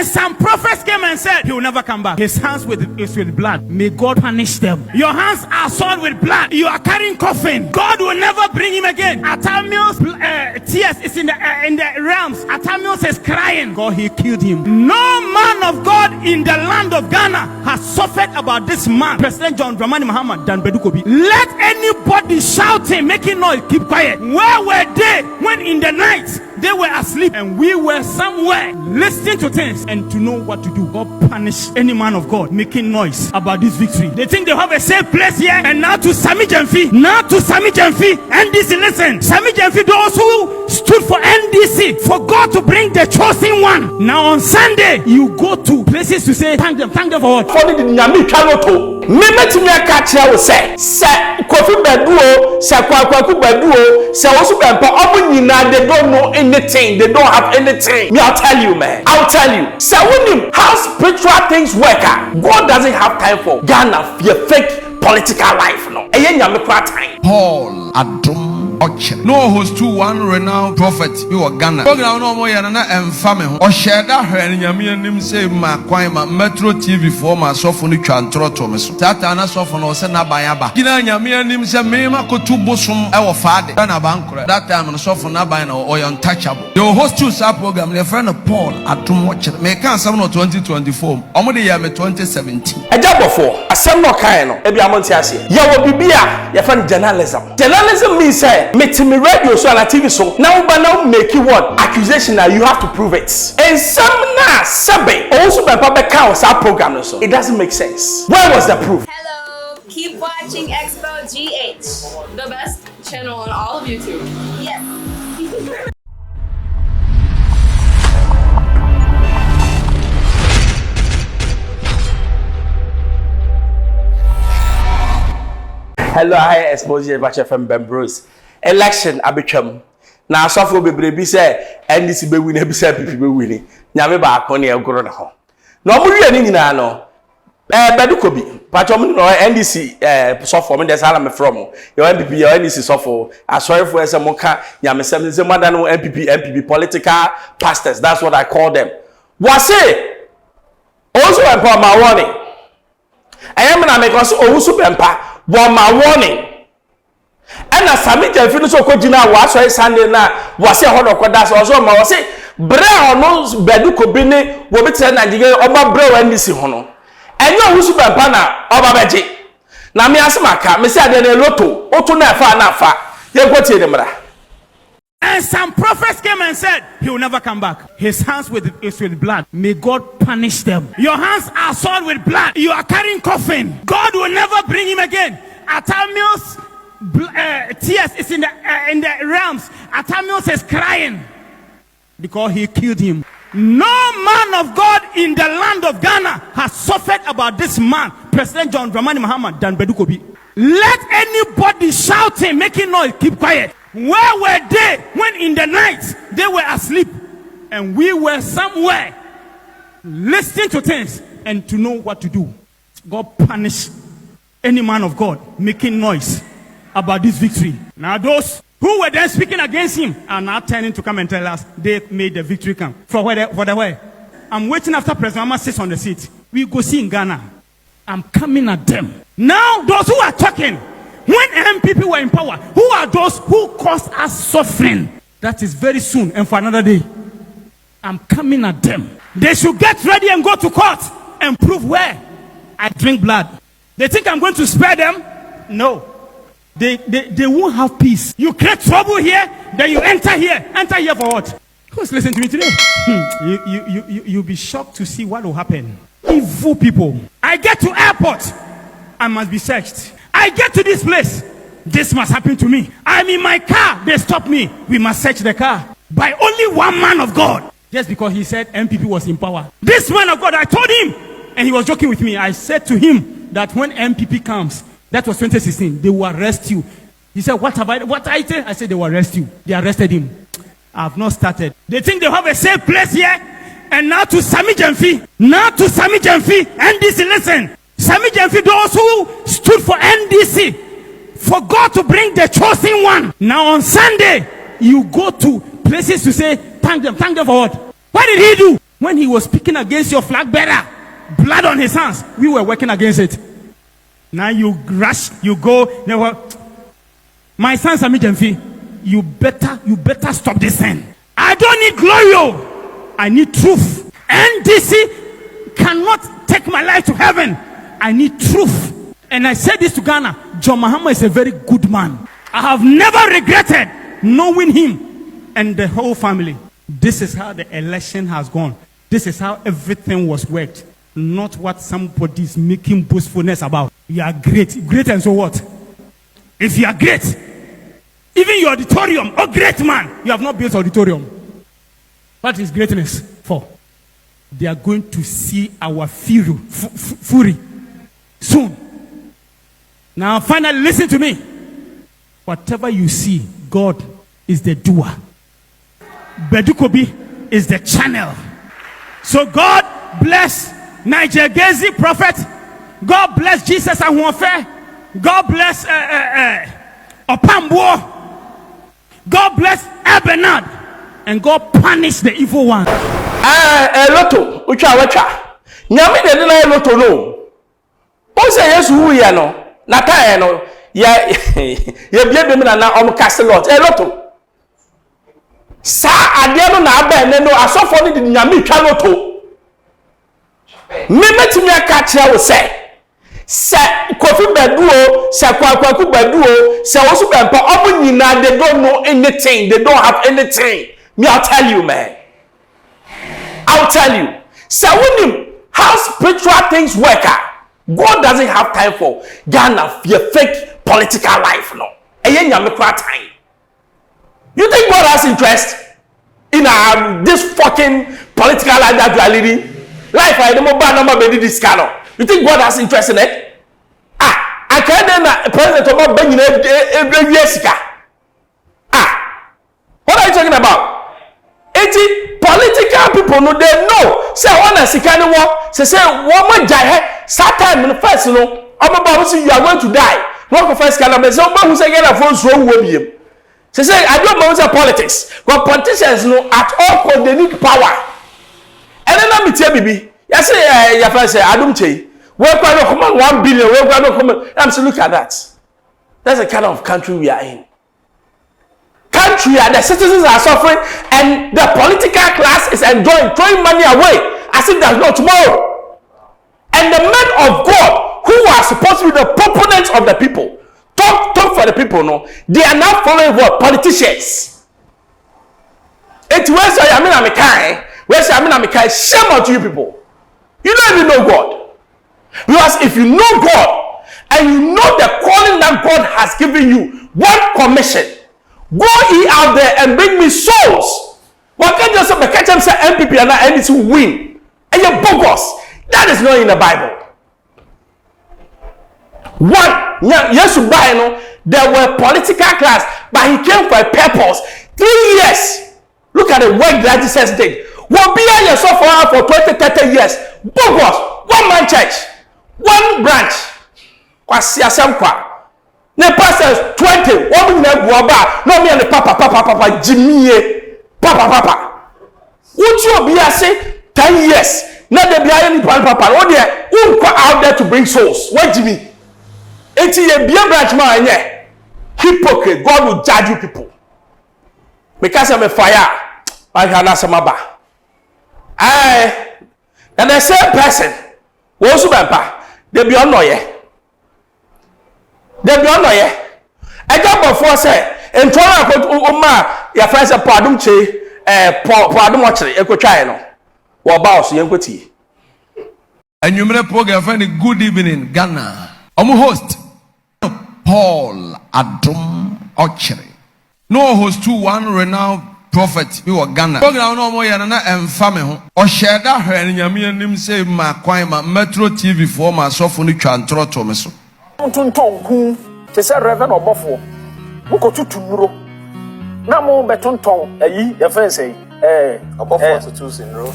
And some prophets came and said, he will never come back. His hands is with blood. May God punish them. Your hands are soiled with blood. You are carrying coffin. God will never bring him again. Atamil's tears is in the realms. Atamil is crying. God, he killed him. No man of God in the land of Ghana has suffered about this man, President John Dramani Mahama, than Bedukobi. Let anybody shouting, making noise, keep quiet. Where were they when in the night they were asleep and we were somewhere listening to things and to know what to do? God punish any man of God making noise about this victory. They think they have a safe place here. And now to Sammy Gyamfi, NDC, listen. Sammy Gyamfi, those who stood for NDC, for God to bring the chosen one. Now on Sunday, you go to places to say thank them for what? For the Nyami Kanoto. Memetimia Katia will say Kofi Beduo, say Kwaku Beduo, say also Bempah, they don't know anything, they don't have anything. Me, I'll tell you, man. I'll tell you. So when how spiritual things work, God doesn't have time for Ghana, your fake political life, no. Paul Adom. No host to one renowned prophet you are Ghana. Program no more yana and family. Or share that her and Yamianim say my kwima Metro TV for my sophony chantro Thomas. Tatana sophon or sena bayaba. Gina Yamianim say Mema Kotubosum our father. Dana Bankra. That time on sophon Nabino or untouchable. The host to sub program, your friend of Paul Adom watch it. May come 2024. Omodi Yame 2017. A job before a summer kind of Ebiamontiasi. Ya will be your friend journalism. Journalism means say meeting me radio so and TV so now but now make you what accusation now you have to prove it. And some na sabe also by public counts our program so it doesn't make sense. Where was the proof? Hello, keep watching Xposed GH, the best channel on all of YouTube. Yes. Hello, hi, Xposed GH from Bempah. Election abetwam na asofo bebrebe say NDC be win ebi say PP be win nyame ba akone egoro ne ho na omuwie ni nyina no Bedukobi patwom no NDC sofo me dey sala me from your MPP your NDC sofo asorefo ese moka nyame sem se mada no MPP political pastors, that's what I call them. Was say also Bempah my warning I am na make us also Bempah my warning. And as Sammy Gyamfi so kojina wa so Sunday na wa se hodo koda so so ma wa se bre ono Bedukobi ne wo betre na dige oba bre wa ndisi ho no enyo wusu Bempah na oba beje na me asemaka me se ade na loto oto na afa na afa ye kwatie de mra. And some prophets came and said, he will never come back. His hands is with blood. May God punish them. Your hands are soiled with blood. You are carrying coffin. God will never bring him again. Atamil's tears is in the realms. Atamil is crying because he killed him. No man of God in the land of Ghana has suffered about this man, President John Dramani Mahama, than Bedukobi. Let anybody shouting, making noise, keep quiet. Where were they when in the night they were asleep and we were somewhere listening to things and to know what to do? God punish any man of God making noise about this victory. Now those who were then speaking against him are now turning to come and tell us they made the victory come. For the way. I'm waiting after President Mama sits on the seat. We go see in Ghana. I'm coming at them. Now those who are talking, when MPP were in power, who are those who caused us suffering? That is very soon and for another day. I'm coming at them. They should get ready and go to court and prove where I drink blood. They think I'm going to spare them? No. They won't have peace. You create trouble here, then you enter here. Enter here for what? Who's listening to me today? You'll be shocked to see what will happen. Evil people. I get to airport, I must be searched. I get to this place, this must happen to me. I'm in my car, they stop me. We must search the car. By only one man of God. Just because he said MPP was in power. This man of God, I told him, and he was joking with me. I said to him that when MPP comes, that was 2016, they will arrest you. He said, what I said? I said, they will arrest you. They arrested him. I have not started. They think they have a safe place here. And now to Sammy Gyamfi. NDC, listen. Sammy Gyamfi, those who stood for NDC, for God to bring the chosen one. Now on Sunday, you go to places to say, thank them for what? What did he do? When he was speaking against your flag bearer, blood on his hands, we were working against it. Now you rush, you go. Never. My son Sammy Gyamfi, you better stop this thing. I don't need glory. I need truth. NDC cannot take my life to heaven. I need truth. And I said this to Ghana. John Mahama is a very good man. I have never regretted knowing him and the whole family. This is how the election has gone. This is how everything was worked. Not what somebody is making boastfulness about. You are great. Great and so what? If you are great, even your auditorium, oh great man, you have not built auditorium. What is greatness for? They are going to see our fury soon. Now finally listen to me. Whatever you see, God is the doer. Bedukobi is the channel. So God bless Niger Gezi prophet. God bless Jesus Ahunfe. God bless Opambo. God bless Ebenard. And God punish the evil one. Loto, ucha. Nyame de na loto no. O say Yesu hu ya no. Na time no. Ya bia na omkase lot. Loto. Sa ade no na aba ne no asofo ni de nyame twa loto. Me metimi aka kire wo se Kofi Beduo, se Kwaku Beduo, se Osu Bempah, obu nyina, they don't know anything, they don't have anything. Me, I'll tell you, man. I'll tell you. So when how spiritual things work, God doesn't have time for Ghana, your fake political life, no. Time. You think God has interest in this fucking political life that you are living? Life, I don't know this kind of. You think God has interest in it? I can't then President Obama bringing every year. What are you talking about? Political people no they know. Say one as kind of war. Say woman die. Satan in the first no. About you are going to die. Not the first kind of say who say get a phone wrong with him. Say I don't know politics. But politicians know at all cost they need power. And then let me tell you, yes, your friend say Adom Che. We're going to come on 1 billion. We're going to come on. I'm saying, look at that. That's the kind of country we are in. Country the citizens are suffering, and the political class is enjoying, throwing money away as if there's no tomorrow. And the men of God who are supposed to be the proponents of the people, talk for the people, no, they are now following what? Politicians. It's where's shame on you people. You don't even know God. Because if you know God and you know the calling that God has given you, one commission, go ye out there and bring me souls. Why can't you catch them say MPP and not anything win? And you're bogus. That is not in the Bible. One, yes, there were political class, but he came for a purpose. 3 years. Look at the work that Jesus did. Will be on yourself for 20, 30 years. Bogus. One man church. One branch. The pastors 20. One no me and the papa Jimmy. Papa. Would you be say 10 years? Not the behind papa. Oh dear, who go out there to bring souls? What Jimmy? It's a beer branch man, yeah. Hypocrite. God will judge you people. Because I'm a fire. I can ask my bar. And the same person was Bempah. They be on no ye. They be on no ye. I got before say, and try to your friends a pardon pardon watching a cochino. What about you? And you may program find a good evening, Ghana. I'm a host, Paul Adom Ochre. No host to one renowned prophet you are Ghana. Program no more yana and family. Or share that her and Yamianim say my quima Metro TV for my sophony chantro tomeso. Who they say Rev Obofour. Who go to Tunuro. Namo betonton, your friend say, Obofour to 2 in row.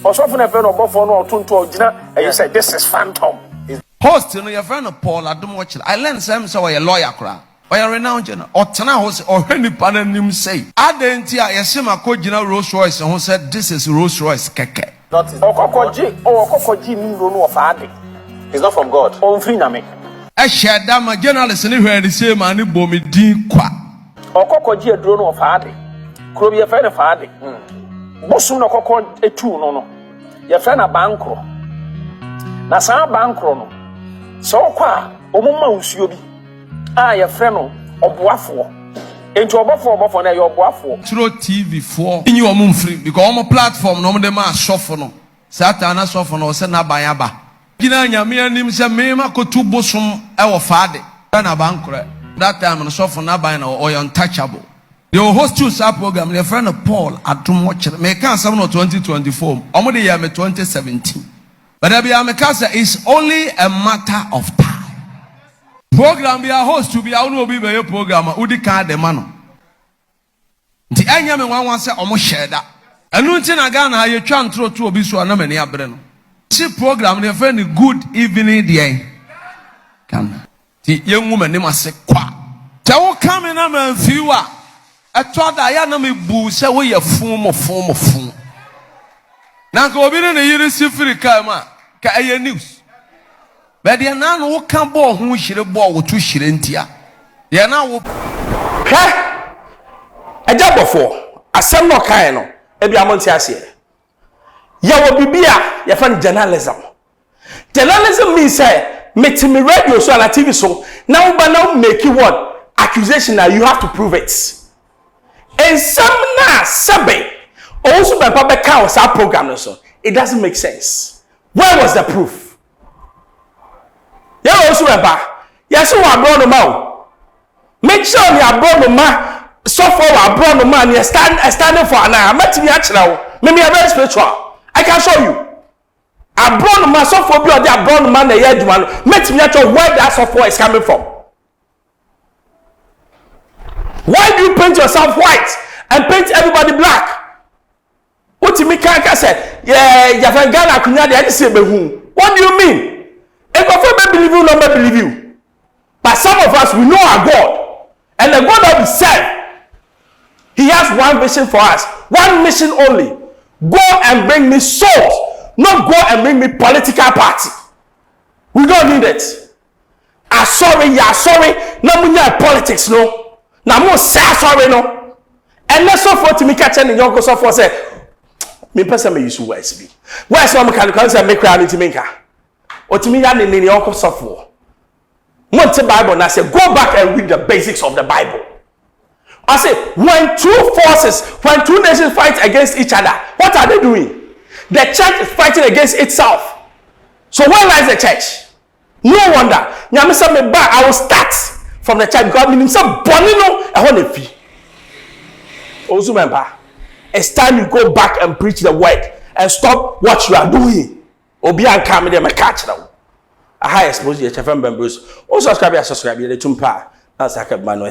Or something a friend of Obofour no Tunto Gina, and you say this is phantom. Host, you know your friend of Paul Adom Ochre. I learned some so a lawyer cry. Oya renowned general. Otana ho se ohwe nipa na nim say. Adenti a yese makogina Rolls Royce ho said this is Rolls Royce keke. Not is Okokoji nuro no of ade. It's not from God. On free na me. E share da ma journalist ni hwe ni say ma ni bomi din kwa. Okokoji aduro no of ade. Kuro bi ye fe na fa ade. Bosu no kokko etu no. Ye fe na bankro. Na sa bankro no. So kwa omumma usuo bi. Ye fe no Obofour. Enti Obofour na ye Obofour. Through TV 4. Inyi omo mfiri because omo platform no mo de ma sofo no. Satan na sofo no se na bayaba. Gina nyame anim se me ma kotu bosom e wo faade. Na bankro. That time no sofo na ban na o untouchable. The host to sa program the friend Paul Adom watch me can some no 2024. Omo de year me 2017. But there be a mekasa is only a matter of time. Program be a host to be a no be a program udi ka de ma no. Nti anya me wan say omo share da. Enu nti na Ghana ye twa ntro to obi so na mani abre no. Si program the friend good evening there. Kan. Ti yenwu mani ma se kwa. Te wo come na man fiwa. Eto da ya na me bu se wo ye fun. Na ko obi ne yiri sifiri ka ma ka eye news. But they na no kan bo ho hire bo wo to hire ntia. They na wo Eja Obofour asem no kan no e bia monti ase. Ya wo bibia ya fan journalism. Journalism means say metimi radio so na TV so now ba now make what accusation now you have to prove it. And some na sabe also Bempah be ka sa program so it doesn't make sense. Where was the proof? Yeah, also Bempah. Yes, so abroad no ma. Make sure you abroad no ma. So far abroad no man, you standing for an hour. Met me actually. Maybe a very spiritual. I can show you. Abroad no man, so far be the abroad no man the edge one. Met me actually where that software is coming from. Why do you paint yourself white and paint everybody black? What you mean? Can say, yeah, you have Ghana kunya de say behu. What do you mean? If I believe you, not believe you. But some of us we know our God, and the God that we serve. He has one vision for us, one mission only. Go and bring me souls, not go and bring me political party. We don't need it. Sorry. No munya politics no. Na mo say sorry no. And let's so for to me catch any young so for say me person me use words be. Where's one can say make crowd to make or to me ya ni young so for. Monte Bible na say go back and read the basics of the Bible. I say, when two nations fight against each other, what are they doing? The church is fighting against itself. So where lies the church? No wonder. I will start from the church because meaning some bonino a whole fee. Also remember, it's time you go back and preach the word and stop what you are doing. Obi and come there, my catch now. I Xposed your FM members. Also subscribe, the Tumpa. That's like a man.